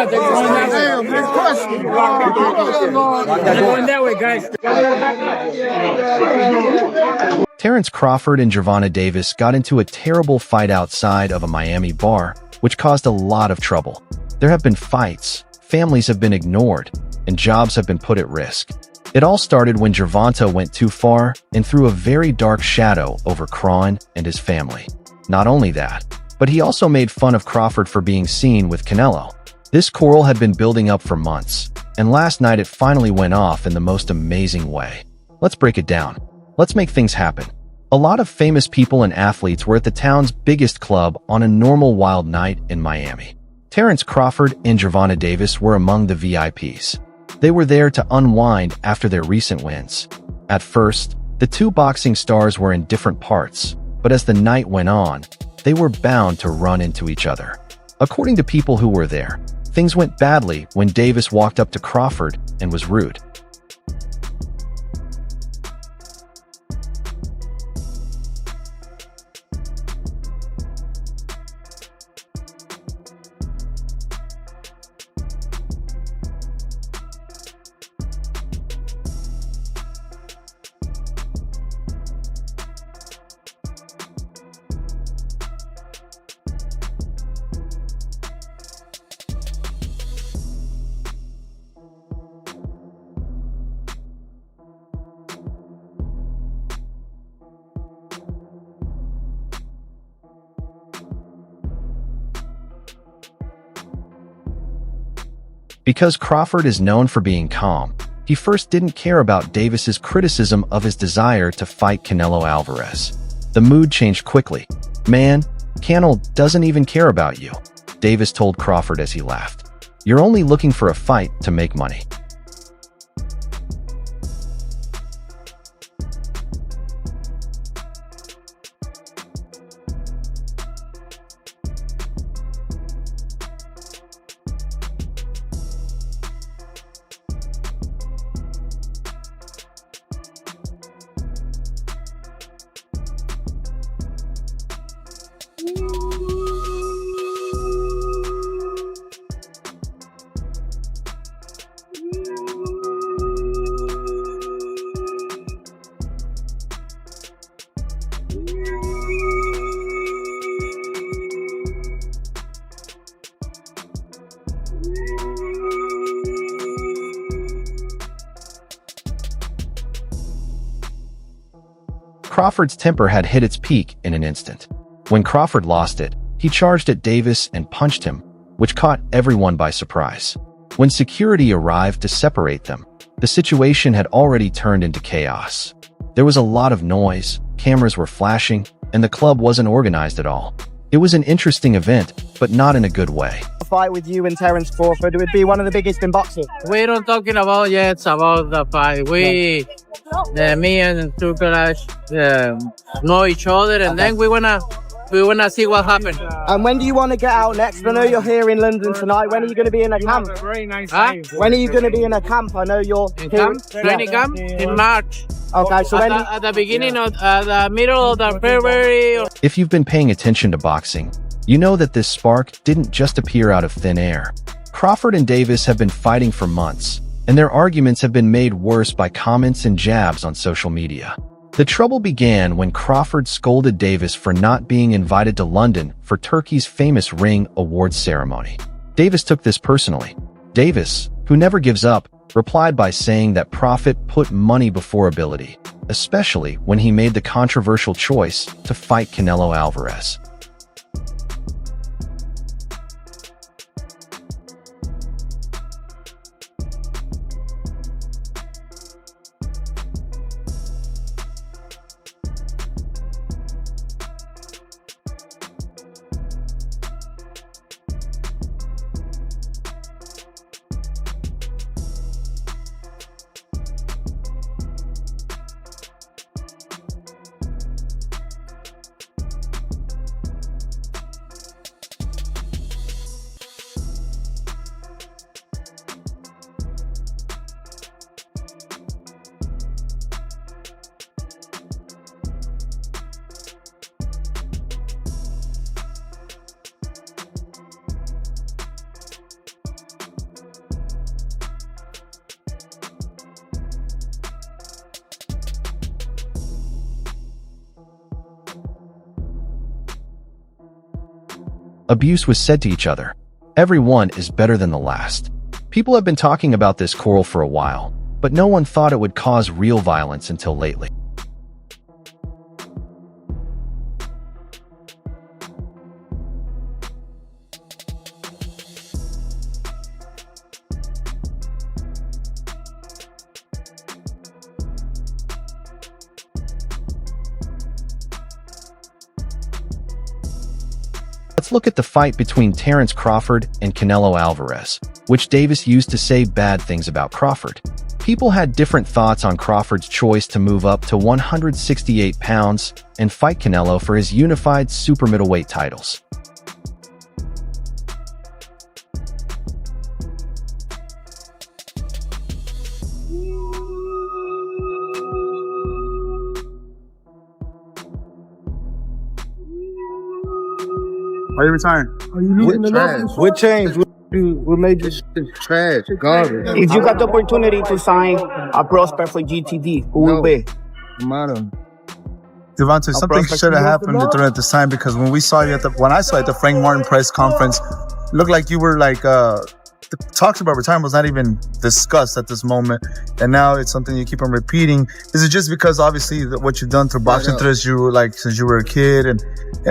Damn, big question. Going that way, guys. Terence Crawford and Gervonta Davis got into a terrible fight outside of a Miami bar, which caused a lot of trouble. There have been fights, families have been ignored, and jobs have been put at risk. It all started when Gervonta went too far and threw a very dark shadow over Crawford and his family. Not only that, but he also made fun of Crawford for being seen with Canelo. This quarrel had been building up for months, and last night it finally went off in the most amazing way. Let's break it down. Let's make things happen. A lot of famous people and athletes were at the town's biggest club on a normal wild night in Miami. Terence Crawford and Gervonta Davis were among the VIPs. They were there to unwind after their recent wins. At first, the two boxing stars were in different parts, but as the night went on, they were bound to run into each other. According to people who were there, things went badly when Davis walked up to Crawford and was rude. Because Crawford is known for being calm, he first didn't care about Davis's criticism of his desire to fight Canelo Alvarez. The mood changed quickly. "Man, Canelo doesn't even care about you," Davis told Crawford as he laughed. "You're only looking for a fight to make money." Crawford's temper had hit its peak in an instant. When Crawford lost it, he charged at Davis and punched him, which caught everyone by surprise. When security arrived to separate them, the situation had already turned into chaos. There was a lot of noise, cameras were flashing, and the club wasn't organized at all. It was an interesting event, but not in a good way. A fight with you and Terence Crawford, it would be one of the biggest in boxing. We don't talking about yet about the fight. Me and Circulating know each other, and then we wanna see what happens. And when do you want to get out next? I know you're here in London tonight. When are you going to be in a camp? When are you going to be in a camp? I know you're in camp. Training camp in March. Okay, so at the beginning of the middle of the February. If you've been paying attention to boxing, you know that this spark didn't just appear out of thin air. Crawford and Davis have been fighting for months, and their arguments have been made worse by comments and jabs on social media. The trouble began when Crawford scolded Davis for not being invited to London for Turkey's famous ring awards ceremony. Davis took this personally. Davis, who never gives up, replied by saying that Prophet put money before ability, especially when he made the controversial choice to fight Canelo Alvarez. abuse was said to each other. Everyone is better than the last. People have been talking about this quarrel for a while, but no one thought it would cause real violence until lately. Let's look at the fight between Terence Crawford and Canelo Alvarez, which Davis used to say bad things about Crawford. People had different thoughts on Crawford's choice to move up to 168 pounds and fight Canelo for his unified super middleweight titles. Are you retiring? Are you losing the love? What changed? What made you Trash, garbage. If you got the opportunity to sign a prospect for GTD, who will be? Gervonta, something should have happened during the time, because when we saw you when I saw you at the Frank Martin press conference, it looked like you were like the talks about retirement was not even discussed at this moment, and now it's something you keep on repeating. Is it just because obviously what you've done through boxing since you were a kid and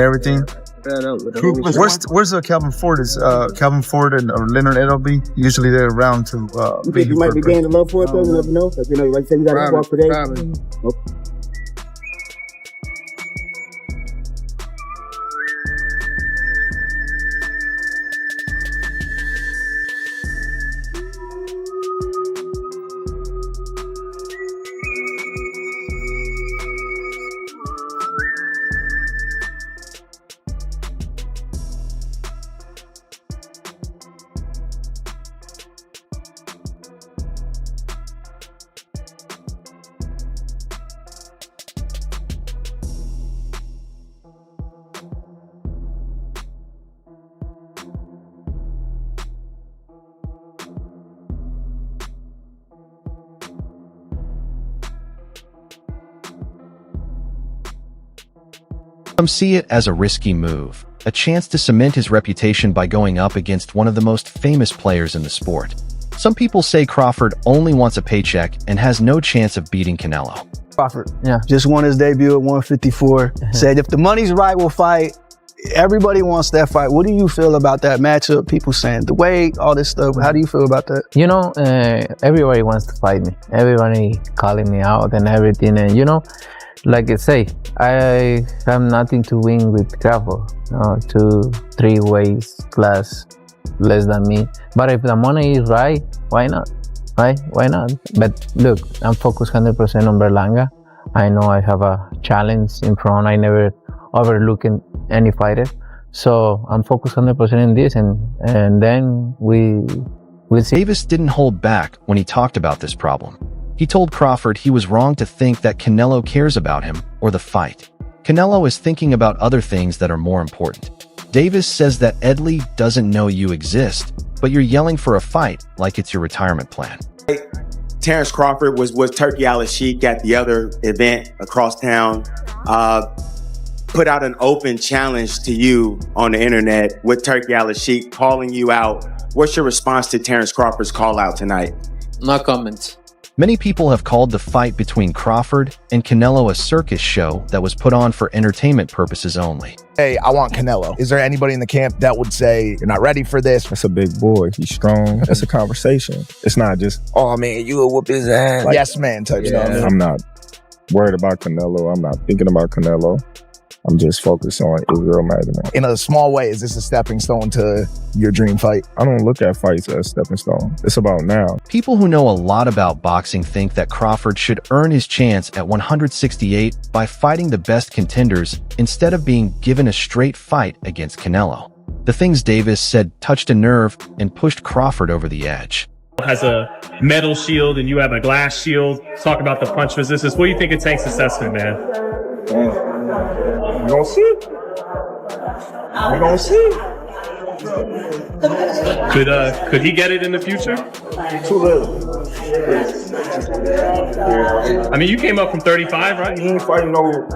everything? Where's Calvin Ford? Is Calvin Ford and Leonard Edelby usually they're around to you think you might be gaining love for it though? You never know. Like, you know, like say you got to walk today. Some see it as a risky move, a chance to cement his reputation by going up against one of the most famous players in the sport. Some people say Crawford only wants a paycheck and has no chance of beating Canelo. Crawford, just won his debut at 154. Said if the money's right, we'll fight. Everybody wants that fight. What do you feel about that matchup? People saying the weight, all this stuff. How do you feel about that? You know, everybody wants to fight me. Everybody calling me out and everything. And you know, like I say, I have nothing to win with Crawford. 2-3 weights class less than me. But if the money is right, why not? Right? Why not? But look, I'm focused 100% on Berlanga. I know I have a challenge in front. I never overlook any fighter. So I'm focused 100% in this, and then we'll see. Davis didn't hold back when he talked about this problem. He told Crawford he was wrong to think that Canelo cares about him or the fight. Canelo is thinking about other things that are more important. Davis says that Edley doesn't know you exist, but you're yelling for a fight like it's your retirement plan. Terence Crawford was Turkey Al-Sheikh at the other event across town. Put out an open challenge to you on the internet with Turkey Al-Sheikh calling you out. What's your response to Terence Crawford's call out tonight? No comments. Many people have called the fight between Crawford and Canelo a circus show that was put on for entertainment purposes only. Hey, I want Canelo. Is there anybody in the camp that would say, you're not ready for this? That's a big boy. He's strong. That's a conversation. It's not just, oh man, you will whoop his ass. Like, yes, man type stuff. I'm not worried about Canelo. I'm not thinking about Canelo. I'm just focused on Israel Magdalene. In a small way, is this a stepping stone to your dream fight? I don't look at fights as a stepping stone. It's about now. People who know a lot about boxing think that Crawford should earn his chance at 168 by fighting the best contenders instead of being given a straight fight against Canelo. The things Davis said touched a nerve and pushed Crawford over the edge. Has a metal shield and you have a glass shield. Talk about the punch resistance. What do you think it takes assessment, man? We're gonna see. We're gonna see. Could he get it in the future? Too little. I mean, you came up from 35, right? He ain't fighting no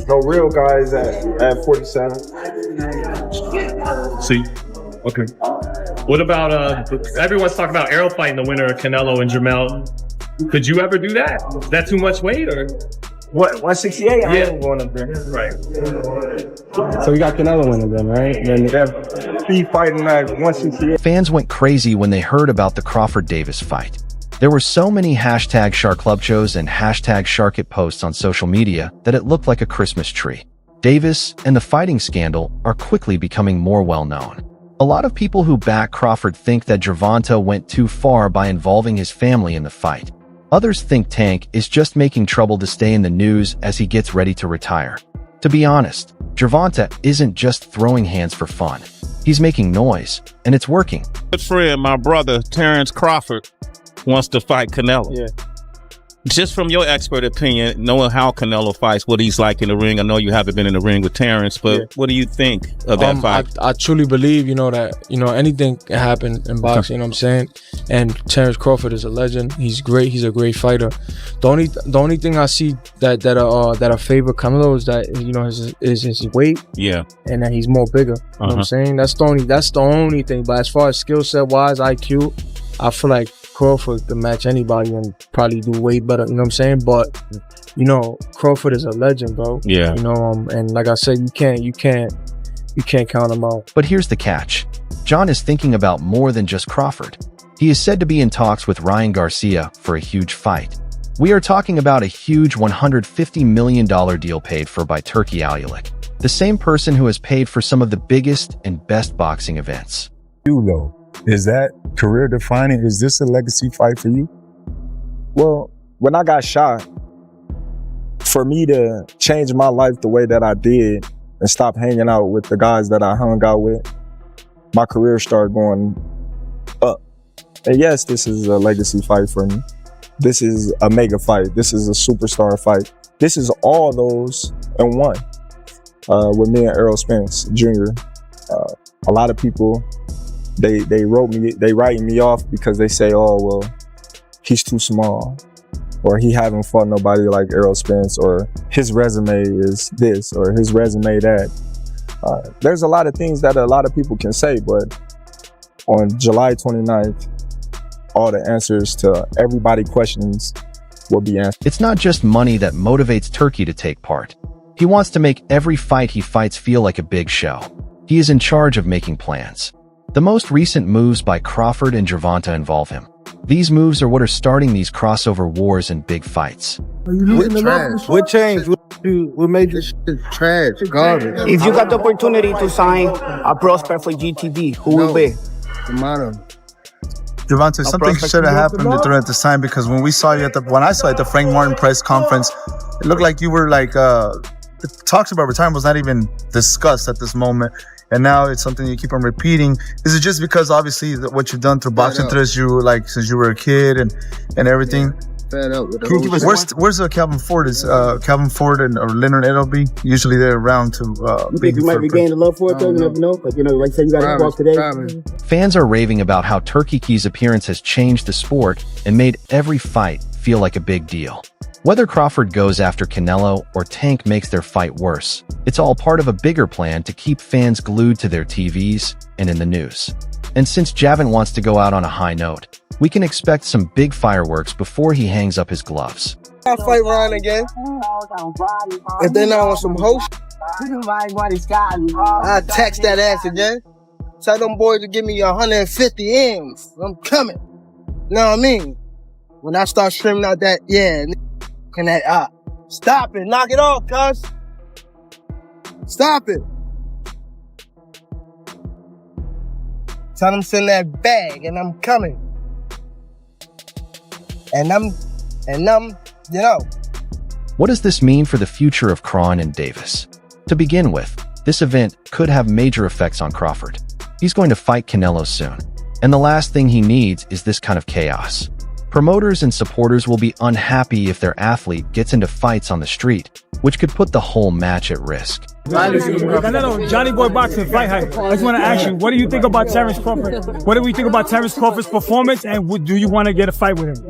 No real guys at 47. See, okay. What about everyone's talking about Errol fighting the winner of Canelo and Jamel. Could you ever do that? Is that too much weight or? What, 168? Yeah. I ain't going up there. Right. So we got Canelo winning then, right? Then that he fighting at 168. Fans went crazy when they heard about the Crawford-Davis fight. There were so many hashtag Sharklubchos and hashtag Sharkit posts on social media that it looked like a Christmas tree. Davis and the fighting scandal are quickly becoming more well-known. A lot of people who back Crawford think that Gervonta went too far by involving his family in the fight. Others think Tank is just making trouble to stay in the news as he gets ready to retire. To be honest, Gervonta isn't just throwing hands for fun. He's making noise, and it's working. Good friend, my brother, Terence Crawford, wants to fight Canelo. Yeah. Just from your expert opinion, knowing how Canelo fights, what he's like in the ring. I know you haven't been in the ring with Terence, but what do you think of that fight? I truly believe, that, anything can happen in boxing, you know what I'm saying? And Terence Crawford is a legend. He's great. He's a great fighter. The only thing I see that I favor Canelo is that, is his weight. Yeah. And that he's more bigger. You know what I'm saying? That's the only thing. But as far as skill set wise, IQ, I feel like Crawford can match anybody and probably do way better, you know what I'm saying? But, Crawford is a legend, bro. Yeah. And like I said, you can't count him out. But here's the catch. John is thinking about more than just Crawford. He is said to be in talks with Ryan Garcia for a huge fight. We are talking about a huge $150 million deal paid for by Turki Alyalik, the same person who has paid for some of the biggest and best boxing events. Is that career defining? Is this a legacy fight for you? Well, when I got shot, for me to change my life the way that I did and stop hanging out with the guys that I hung out with, my career started going up. And yes, this is a legacy fight for me. This is a mega fight. This is a superstar fight. This is all those in one. With me and Errol Spence Jr. A lot of people, they writing me off because they say, oh, well, he's too small, or he haven't fought nobody like Errol Spence, or his resume is this, or his resume that. There's a lot of things that a lot of people can say, but on July 29th, all the answers to everybody's questions will be answered. It's not just money that motivates Turki to take part. He wants to make every fight he fights feel like a big show. He is in charge of making plans. The most recent moves by Crawford and Gervonta involve him. These moves are what are starting these crossover wars and big fights. What changed? What made this shit trash? Garbage. If you got the opportunity to sign a prospect for GTB, who will be? Gervonta, something should have happened at the time, because when I saw you at the Frank Martin press conference, it looked like you were like the talks about retirement was not even discussed at this moment, and now it's something you keep on repeating. Is it just because obviously what you've done through boxing since you were a kid and everything? Where's Calvin Ford? Is Calvin Ford or Leonard Edelby usually they're around to? You think you might be gaining the love for it though? You never know. Like say you got to walk today. Fans are raving about how Turki's appearance has changed the sport and made every fight feel like a big deal. Whether Crawford goes after Canelo or Tank makes their fight worse, it's all part of a bigger plan to keep fans glued to their TVs and in the news. And since Javin wants to go out on a high note, we can expect some big fireworks before he hangs up his gloves. I'll fight Ryan again. If they're not on some host, I'll tax that ass again. Tell them boys to give me 150 M's. I'm coming. You know what I mean? When I start streaming out that, can that, stop it, knock it off, cuz. Stop it. Tell them send that bag and I'm coming. And I'm, What does this mean for the future of Crawford and Davis? To begin with, this event could have major effects on Crawford. He's going to fight Canelo soon, and the last thing he needs is this kind of chaos. Promoters and supporters will be unhappy if their athlete gets into fights on the street, which could put the whole match at risk. Canelo, Johnny Boy Boxing, Fight Hype. I just want to ask you, what do you think about Terence Crawford? What do we think about Terence Crawford's performance, and do you want to get a fight with him?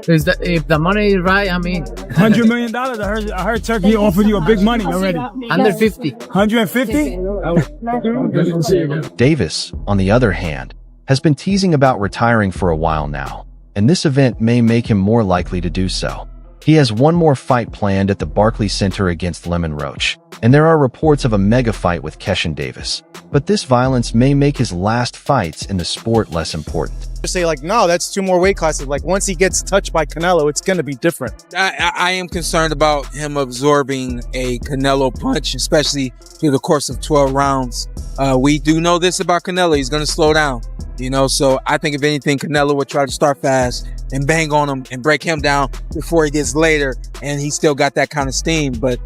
If the money is right, I mean, $100 million. I heard Turkey offered you a big money already. 150. 150? Davis, on the other hand, has been teasing about retiring for a while now, and this event may make him more likely to do so. He has one more fight planned at the Barclays Center against Lemon Roach, and there are reports of a mega fight with Keshin Davis. But this violence may make his last fights in the sport less important. Say like, no, that's 2 more weight classes. Like once he gets touched by Canelo, it's going to be different. I am concerned about him absorbing a Canelo punch, especially through the course of 12 rounds. We do know this about Canelo. He's going to slow down, you know, so I think if anything, Canelo would try to start fast and bang on him and break him down before he gets later. And he still got that kind of steam. But,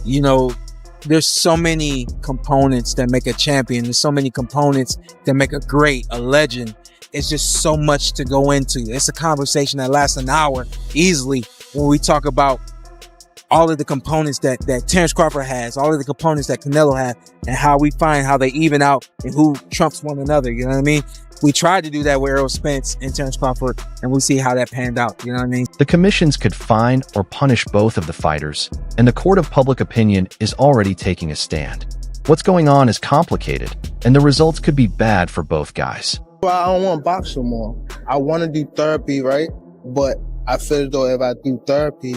you know, there's so many components that make a champion. There's so many components that make a great, a legend. It's just so much to go into. It's a conversation that lasts an hour easily when we talk about all of the components that Terence Crawford has, all of the components that Canelo has, and how we find how they even out and who trumps one another. You know what I mean? We tried to do that with Errol Spence and Terence Crawford, and we'll see how that panned out. You know what I mean? The commissions could fine or punish both of the fighters, and the court of public opinion is already taking a stand. What's going on is complicated, and the results could be bad for both guys. I don't want to box no more. I want to do therapy, right? But I feel as though if I do therapy,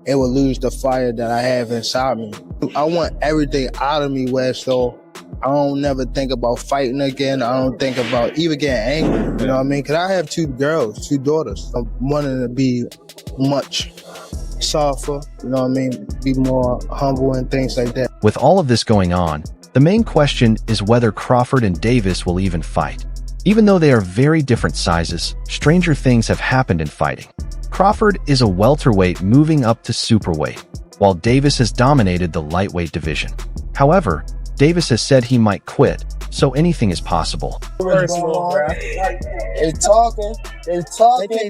it will lose the fire that I have inside me. I want everything out of me where so I don't never think about fighting again. I don't think about even getting angry. You know what I mean? Because I have 2 girls, 2 daughters. I'm wanting to be much softer, you know what I mean? Be more humble and things like that. With all of this going on, the main question is whether Crawford and Davis will even fight. Even though they are very different sizes, stranger things have happened in fighting. Crawford is a welterweight moving up to superweight, while Davis has dominated the lightweight division. However, Davis has said he might quit, so anything is possible. They talking, they talking,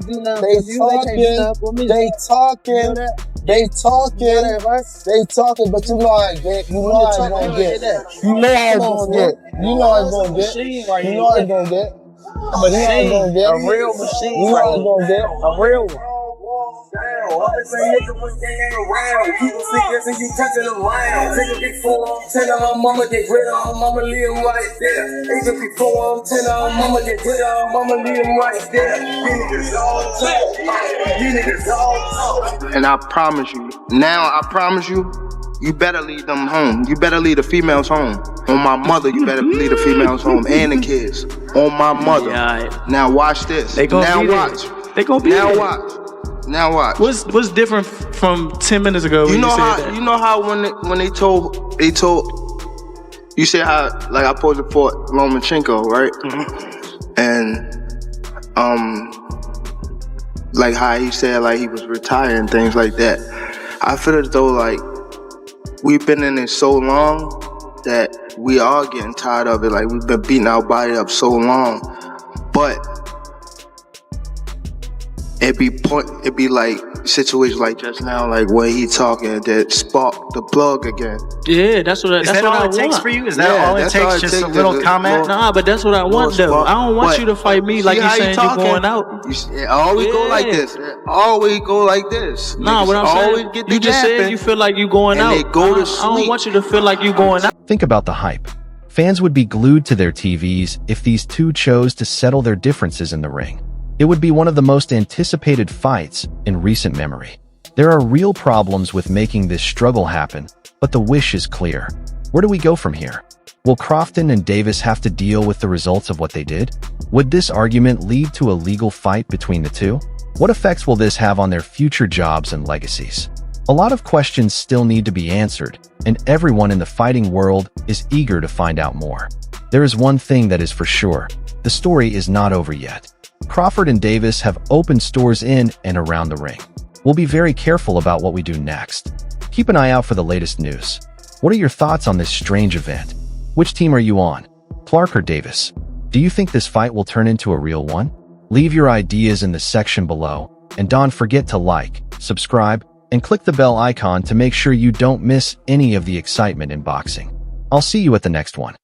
but you know I get, you know I gonna get, you know I gonna get, you know I gonna get, you know I gonna get, but you know I gonna get, a real machine, you know I gonna get, a real one. And I promise you, now I promise you, you better leave them home. You better leave the females home. On my mother, you better leave the females home and the kids. On my mother. Now watch this. Now watch. They gonna be now there. watch. Now watch. What's different from 10 minutes ago? You when know you said how that? you know how when they told you said how like I posed for Lomachenko, right? And like how he said like he was retiring, things like that. I feel as though like we've been in it so long that we are getting tired of it. Like we've been beating our body up so long, but it be like situations like just now, like when he talking that spark the plug again. Yeah, that's what. That's that what all I it takes want. for you? Is that all it takes? Just a little comment? Nah, but that's what I want though. I don't want you to fight me like you saying you're going out. It always go like this. It always go like this. Nah, what I'm saying, you just said you feel like you going out. They go to I don't want you to feel like you going out. Think about the hype. Fans would be glued to their TVs if these two chose to settle their differences in the ring. It would be one of the most anticipated fights in recent memory. There are real problems with making this struggle happen, but the wish is clear. Where do we go from here? Will Crawford and Davis have to deal with the results of what they did? Would this argument lead to a legal fight between the two? What effects will this have on their future jobs and legacies? A lot of questions still need to be answered, and everyone in the fighting world is eager to find out more. There is one thing that is for sure: the story is not over yet. Crawford and Davis have opened stores in and around the ring. We'll be very careful about what we do next. Keep an eye out for the latest news. What are your thoughts on this strange event? Which team are you on, Clark or Davis? Do you think this fight will turn into a real one? Leave your ideas in the section below, And don't forget to like, subscribe, and click the bell icon to make sure you don't miss any of the excitement in boxing. I'll see you at the next one.